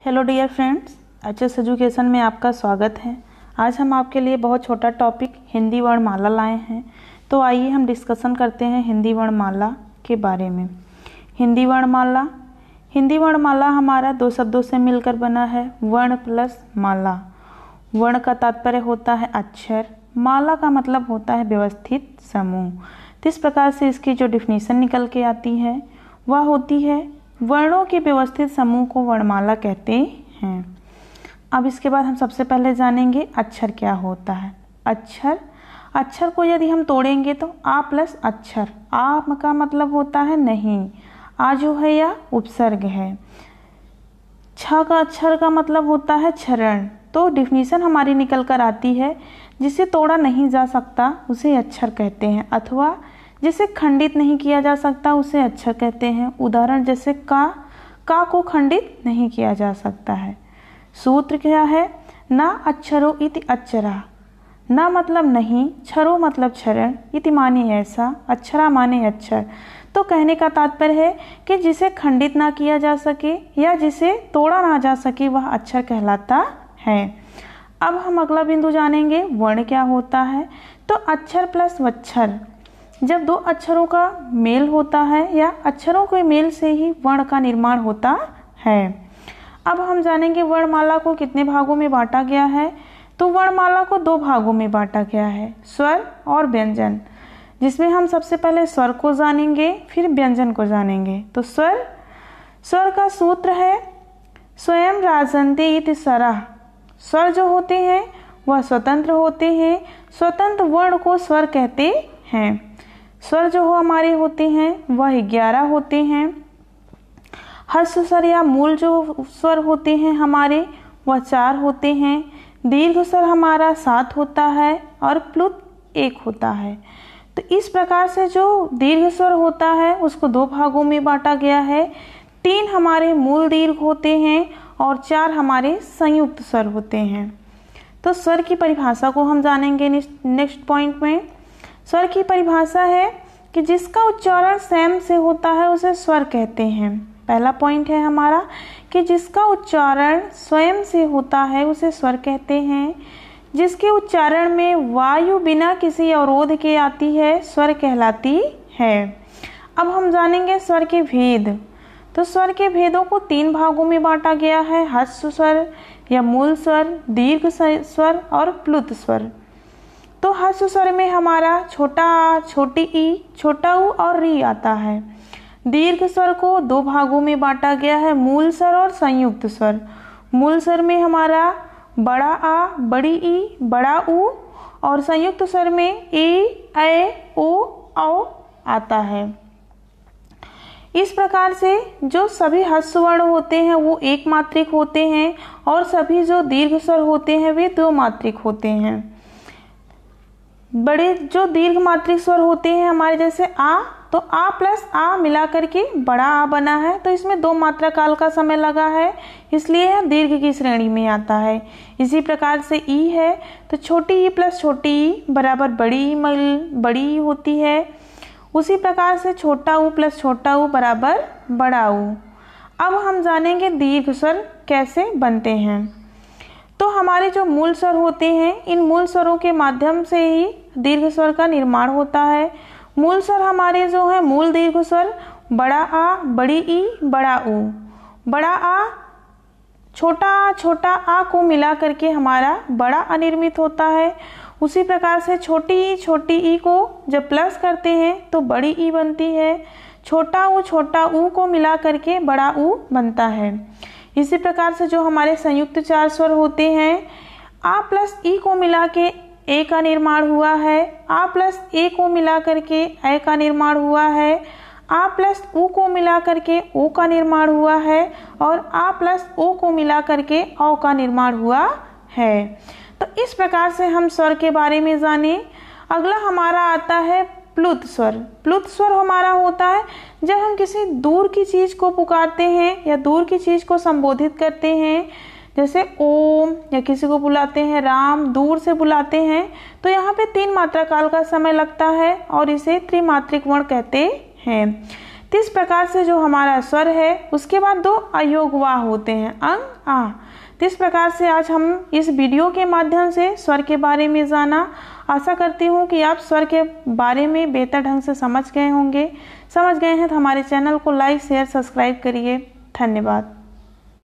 Hello dear friends, HS education में आपका स्वागत है। आज हम आपके लिए बहुत छोटा टॉपिक हिंदी वर्णमाला लाए हैं। तो आइए हम डिस्कशन करते हैं हिंदी वर्णमाला के बारे में। हिंदी वर्णमाला हमारा दो शब्दों से मिलकर बना है, वर्ण प्लस माला। वर्ण का तात्पर्य होता है अक्षर, माला का मतलब होता है व्यवस्थित समूह। तो इस प्रकार से इसकी जो डिफिनीशन निकल के आती है वह होती है वर्णों के व्यवस्थित समूह को वर्णमाला कहते हैं। अब इसके बाद हम सबसे पहले जानेंगे अक्षर क्या होता है। अक्षर को यदि हम तोड़ेंगे तो आ प्लस अक्षर, आ का मतलब होता है नहीं, आ जो है या उपसर्ग है। छ का अक्षर का मतलब होता है क्षरण। तो डिफिनीशन हमारी निकल कर आती है जिसे तोड़ा नहीं जा सकता उसे अक्षर कहते हैं, अथवा जिसे खंडित नहीं किया जा सकता उसे अक्षर कहते हैं। उदाहरण जैसे का को खंडित नहीं किया जा सकता है। सूत्र क्या है, ना अक्षरो इति अक्षरा, ना मतलब नहीं, क्षरो मतलब क्षरण, इति माने ऐसा, अक्षरा माने अक्षर। तो कहने का तात्पर्य है कि जिसे खंडित ना किया जा सके या जिसे तोड़ा ना जा सके वह अक्षर कहलाता है। अब हम अगला बिंदु जानेंगे वर्ण क्या होता है। तो अक्षर प्लस वक्षर, जब दो अक्षरों का मेल होता है या अक्षरों के मेल से ही वर्ण का निर्माण होता है। अब हम जानेंगे वर्णमाला को कितने भागों में बांटा गया है। तो वर्णमाला को दो भागों में बांटा गया है, स्वर और व्यंजन, जिसमें हम सबसे पहले स्वर को जानेंगे फिर व्यंजन को जानेंगे। तो स्वर का सूत्र है स्वयं राजन्ते इति स्वरः। स्वर जो होते हैं वह स्वतंत्र होते हैं, स्वतंत्र वर्ण को स्वर कहते हैं। स्वर जो हमारे होते हैं वह 11 होते हैं। हर्ष स्वर या मूल जो स्वर होते हैं हमारे वह 4 होते हैं। दीर्घ स्वर हमारा 7 होता है और प्लुत 1 होता है। तो इस प्रकार से जो दीर्घ स्वर होता है उसको दो भागों में बांटा गया है। 3 हमारे मूल दीर्घ होते हैं और 4 हमारे संयुक्त स्वर होते हैं। तो स्वर की परिभाषा को हम जानेंगे नेक्स्ट पॉइंट में। स्वर की परिभाषा है कि जिसका उच्चारण स्वयं से होता है उसे स्वर कहते हैं। पहला पॉइंट है हमारा कि जिसका उच्चारण स्वयं से होता है उसे स्वर कहते हैं। जिसके उच्चारण में वायु बिना किसी अवरोध के आती है स्वर कहलाती है। अब हम जानेंगे स्वर के भेद। तो स्वर के भेदों को 3 भागों में बांटा गया है, हर्ष स्वर या मूल स्वर, दीर्घ स्वर और प्लुत स्वर। तो हर्ष स्वर में हमारा छोटा आ, छोटी ई, छोटा ऊ और री आता है। दीर्घ स्वर को 2 भागों में बांटा गया है, मूल स्वर और संयुक्त स्वर। मूल स्वर में हमारा बड़ा आ, बड़ी ई, बड़ा ऊ और संयुक्त स्वर में ए, ऐ, ओ, औ आता है। इस प्रकार से जो सभी हर्ष वर्ण होते हैं वो एक मात्रिक होते हैं और सभी जो दीर्घ स्वर होते हैं वे 2 मात्रिक होते हैं। बड़े जो दीर्घ मात्रिक स्वर होते हैं हमारे जैसे आ, तो आ प्लस आ मिला करके बड़ा आ बना है। तो इसमें 2 मात्रा काल का समय लगा है, इसलिए यह दीर्घ की श्रेणी में आता है। इसी प्रकार से ई है तो छोटी ई प्लस छोटी ई बराबर बड़ी ई होती है। उसी प्रकार से छोटा ऊ प्लस छोटा ऊ बराबर बड़ा ऊ। अब हम जानेंगे दीर्घ स्वर कैसे बनते हैं। तो हमारे जो मूल स्वर होते हैं इन मूल स्वरों के माध्यम से ही दीर्घ स्वर का निर्माण होता है। मूल स्वर हमारे जो है मूल दीर्घ स्वर बड़ा आ, बड़ी ई, बड़ा ऊ। बड़ा आ, छोटा आ को मिला करके हमारा बड़ा आ निर्मित होता है। उसी प्रकार से छोटी ई को जब प्लस करते हैं तो बड़ी ई बनती है। छोटा ऊ को मिला करके बड़ा ऊ बनता है। इसी प्रकार से जो हमारे संयुक्त 4 स्वर होते हैं, आ प्लस ई को मिला के ए का निर्माण हुआ है, आ प्लस ए को मिला करके ए का निर्माण हुआ है, आ प्लस ऊ को मिला करके ओ का निर्माण हुआ है और आ प्लस ओ को मिला करके औ का निर्माण हुआ है। तो इस प्रकार से हम स्वर के बारे में जाने। अगला हमारा आता है प्लुत स्वर। प्लुत स्वर हमारा होता है जब हम किसी दूर की चीज को पुकारते हैं या दूर की चीज को संबोधित करते हैं, जैसे ओम, या किसी को बुलाते हैं राम, दूर से बुलाते हैं, तो यहाँ पे 3 मात्रा काल का समय लगता है और इसे त्रिमात्रिक वर्ण कहते हैं। तो इस प्रकार से जो हमारा स्वर है उसके बाद 2 अयोगवाह होते हैं, अंग आ। तो इस प्रकार से आज हम इस वीडियो के माध्यम से स्वर के बारे में जाना। आशा करती हूँ कि आप स्वर के बारे में बेहतर ढंग से समझ गए होंगे। समझ गए हैं तो हमारे चैनल को लाइक शेयर सब्सक्राइब करिए। धन्यवाद।